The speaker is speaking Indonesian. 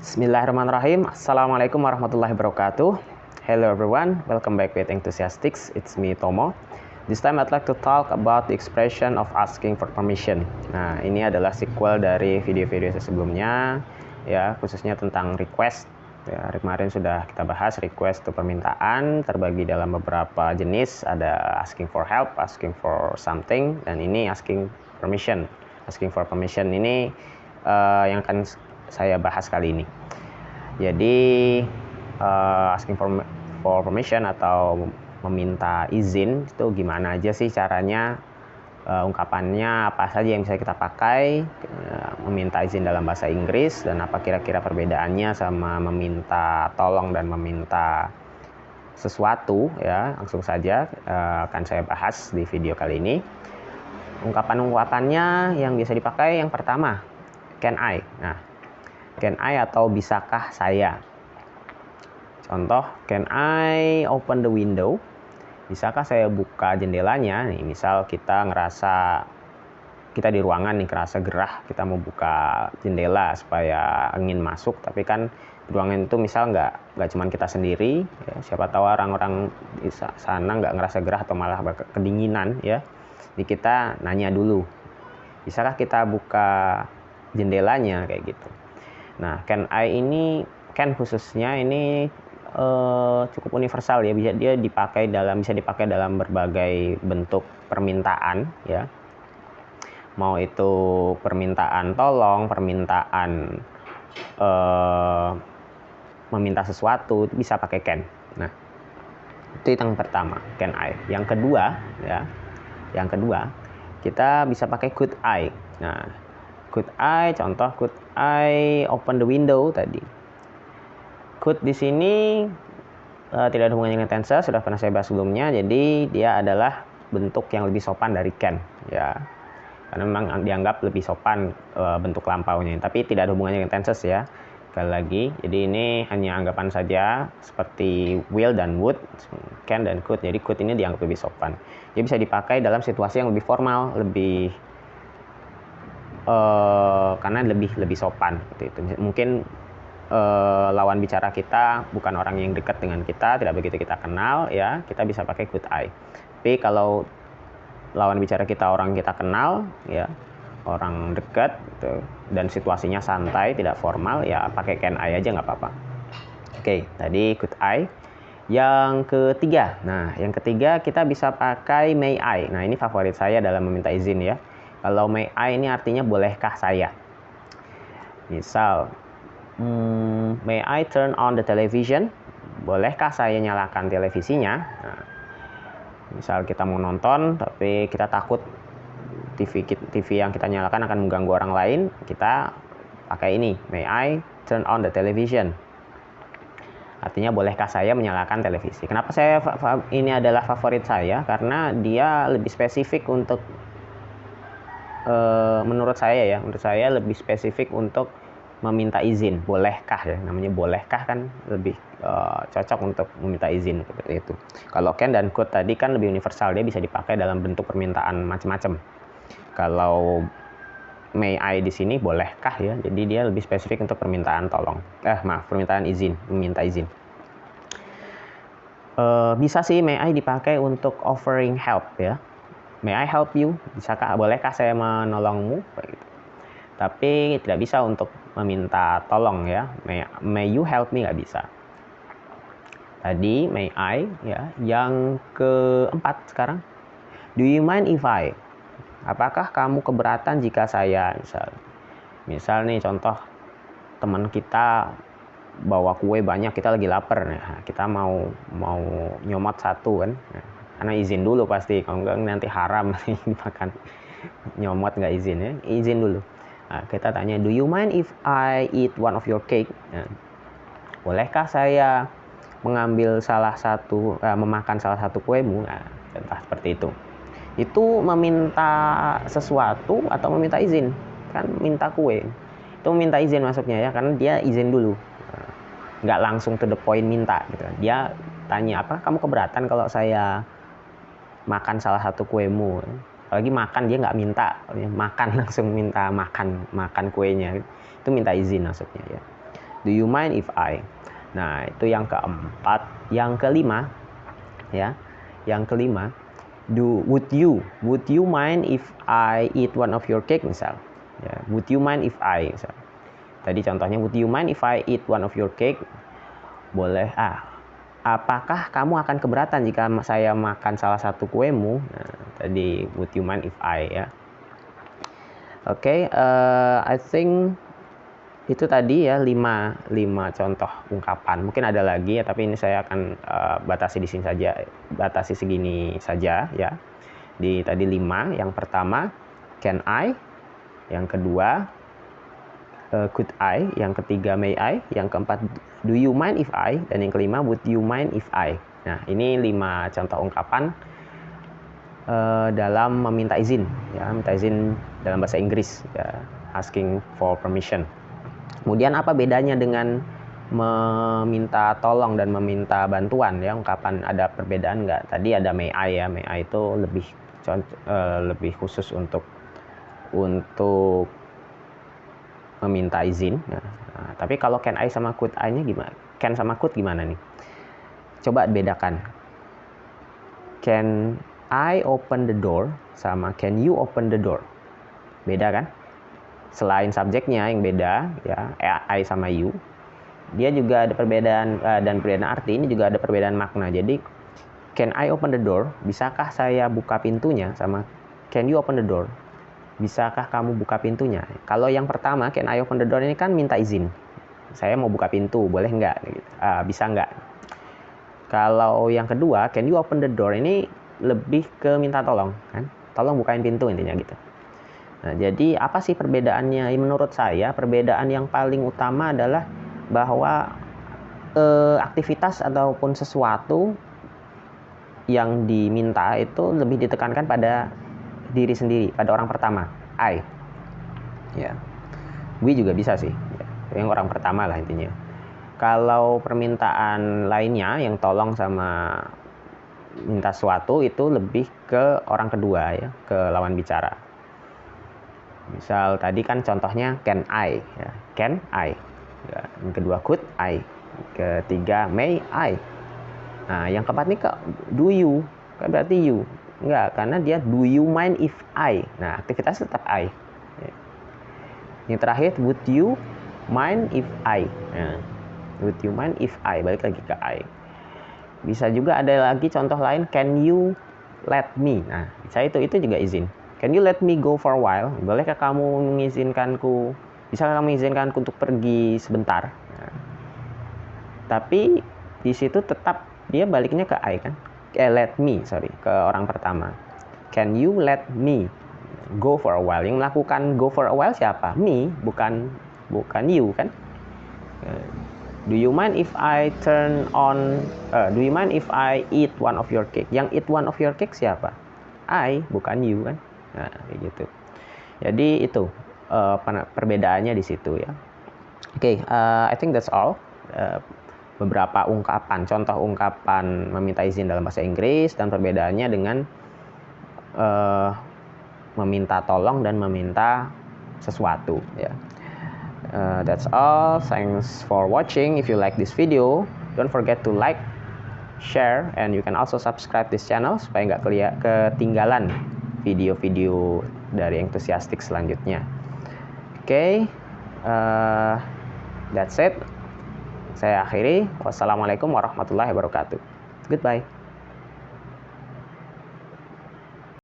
Bismillahirrahmanirrahim. Assalamualaikum warahmatullahi wabarakatuh. Hello everyone, welcome back with Enthusiastics. It's me Tomo. This time I'd like to talk about the expression of asking for permission. Nah, ini adalah sequel dari video-video sebelumnya, ya, khususnya tentang request. Ya, kemarin sudah kita bahas request itu permintaan terbagi dalam beberapa jenis. Ada asking for help, asking for something, dan ini asking permission. Asking for permission ini yang akan saya bahas kali ini. Jadi asking for permission atau meminta izin itu gimana aja sih caranya, ungkapannya apa saja yang bisa kita pakai, meminta izin dalam bahasa Inggris, dan apa kira-kira perbedaannya sama meminta tolong dan meminta sesuatu, ya. Langsung saja akan saya bahas di video kali ini. Ungkapan-ungkapannya yang bisa dipakai yang pertama, can I. Nah, can I atau bisakah saya. Contoh, can I open the window? Bisakah saya buka jendelanya? Nih, misal kita ngerasa kita di ruangan nih, ngerasa gerah, kita mau buka jendela supaya angin masuk, tapi kan di ruangan itu misal nggak cuma kita sendiri, ya, siapa tahu orang-orang di sana nggak ngerasa gerah atau malah kedinginan, ya. Jadi kita nanya dulu, bisakah kita buka jendelanya, kayak gitu. Nah, can I ini, can khususnya ini cukup universal, ya. Bisa dipakai dalam berbagai bentuk permintaan, ya. Mau itu permintaan tolong, permintaan meminta sesuatu, itu bisa pakai can. Nah, itu yang pertama, can I. Yang kedua, ya. Yang kedua, kita bisa pakai could I. Nah, could I, contoh could I open the window tadi. Could di sini tidak ada hubungannya dengan tenses, sudah pernah saya bahas sebelumnya. Jadi dia adalah bentuk yang lebih sopan dari can, ya. Karena memang dianggap lebih sopan bentuk lampaunya, tapi tidak ada hubungannya dengan tenses, ya. Sekali lagi, jadi ini hanya anggapan saja seperti will dan would, can dan could. Jadi could ini dianggap lebih sopan. Dia bisa dipakai dalam situasi yang lebih formal, lebih karena lebih sopan gitu. Mungkin lawan bicara kita bukan orang yang dekat dengan kita, tidak begitu kita kenal, ya, kita bisa pakai could I. Tapi kalau lawan bicara kita orang kita kenal, ya, orang dekat gitu, dan situasinya santai, tidak formal, ya pakai can I aja nggak apa-apa. Oke, tadi could I. Yang ketiga, yang ketiga kita bisa pakai may I. Nah, ini favorit saya dalam meminta izin, ya. Kalau may I ini artinya bolehkah saya. Misal, may I turn on the television? Bolehkah saya nyalakan televisinya? Nah, misal kita mau nonton, tapi kita takut TV yang kita nyalakan akan mengganggu orang lain, kita pakai ini, may I turn on the television? Artinya bolehkah saya menyalakan televisi. Kenapa ini adalah favorit saya? Karena dia lebih spesifik untuk menurut saya lebih spesifik untuk meminta izin. Bolehkah, ya, namanya bolehkah kan lebih cocok untuk meminta izin seperti itu. Kalau can dan could tadi kan lebih universal, dia bisa dipakai dalam bentuk permintaan macam-macam. Kalau may I di sini bolehkah, ya, jadi dia lebih spesifik untuk permintaan permintaan izin, meminta izin. Bisa sih may I dipakai untuk offering help, ya. May I help you? Bolehkah saya menolongmu? Gitu. Tapi tidak bisa untuk meminta tolong, ya. May you help me, nggak bisa. Tadi may I, ya. Yang keempat sekarang, do you mind if I? Apakah kamu keberatan jika saya, misal nih contoh, teman kita bawa kue banyak, kita lagi lapar, nah, kita mau nyomot satu kan. Karena izin dulu pasti, kalau enggak nanti haram makan nyomot nggak izin, ya. Izin dulu. Nah, kita tanya, do you mind if I eat one of your cake? Nah, bolehkah saya memakan salah satu kuemu? Nah, contoh seperti itu. Itu meminta sesuatu atau meminta izin? Kan minta kue. Itu meminta izin masuknya, ya, karena dia izin dulu. Nggak langsung to the point minta gitu. Dia tanya, apakah kamu keberatan kalau saya makan salah satu kuemu? Apalagi makan, dia nggak minta, makan langsung minta makan kuenya, itu minta izin maksudnya, ya. Do you mind if I? Nah, itu yang keempat. Yang kelima, ya. Yang kelima, would you mind if I eat one of your cake misal? Ya, would you mind if I? Misal. Tadi contohnya, would you mind if I eat one of your cake? Boleh. Apakah kamu akan keberatan jika saya makan salah satu kuemu? Nah, tadi would you mind if I, ya. Oke, I think itu tadi ya 5 contoh ungkapan. Mungkin ada lagi ya, tapi ini saya akan batasi di sini saja, batasi segini saja ya. Di tadi 5, yang pertama can I, yang kedua could I, yang ketiga may I, yang keempat do you mind if I, dan yang kelima would you mind if I. Nah, ini 5 contoh ungkapan dalam meminta izin ya, minta izin dalam bahasa Inggris ya, asking for permission. Kemudian apa bedanya dengan meminta tolong dan meminta bantuan ya, ungkapan ada perbedaan nggak? Tadi ada may I ya, may I itu lebih khusus untuk meminta izin ya. Nah, tapi kalau can I sama could I nya gimana? Can sama could gimana nih? Coba bedakan. Can I open the door sama can you open the door? Beda kan? Selain subjeknya yang beda ya, I sama you, dia juga ada perbedaan dan perbedaan arti. Ini juga ada perbedaan makna. Jadi can I open the door, bisakah saya buka pintunya, sama can you open the door, bisakah kamu buka pintunya. Kalau yang pertama can I open the door ini kan minta izin, saya mau buka pintu, boleh nggak gitu. Bisa nggak. Kalau yang kedua can you open the door ini lebih ke minta tolong kan, tolong bukain pintu intinya gitu. Nah, jadi apa sih perbedaannya? Menurut saya perbedaan yang paling utama adalah bahwa aktivitas ataupun sesuatu yang diminta itu lebih ditekankan pada diri sendiri, pada orang pertama, I. Ya, we juga bisa sih, ya. Yang orang pertama lah intinya. Kalau permintaan lainnya yang tolong sama minta sesuatu itu lebih ke orang kedua ya, ke lawan bicara. Misal tadi kan contohnya can I ya, can I ya. Yang kedua could I, ketiga may I. Nah, yang keempat nih do you, kan berarti you. Enggak, karena dia do you mind if I. Nah, aktivitas tetap I ya. Yang terakhir would you mind if I. Nah, would you mind if I, balik lagi ke I. Bisa juga ada lagi contoh lain, can you let me. Nah, saya itu juga izin. Can you let me go for a while? Bolehkah kamu mengizinkanku? Bisakah kamu mengizinkanku untuk pergi sebentar? Nah, tapi di situ tetap dia baliknya ke I kan? Let me, ke orang pertama. Can you let me go for a while? Yang melakukan go for a while siapa? Me, bukan you kan? Do you mind if I do you mind if I eat one of your cake? Yang eat one of your cake siapa? I, bukan you kan? Nah, kayak gitu. Jadi itu perbedaannya di situ ya. Oke, I think that's all. Beberapa ungkapan, contoh ungkapan meminta izin dalam bahasa Inggris dan perbedaannya dengan meminta tolong dan meminta sesuatu ya. That's all. Thanks for watching. If you like this video, don't forget to like, share, and you can also subscribe this channel supaya nggak ketinggalan video-video dari Enthusiastic selanjutnya. Oke, that's it. Saya akhiri. Wassalamualaikum warahmatullahi wabarakatuh. Goodbye.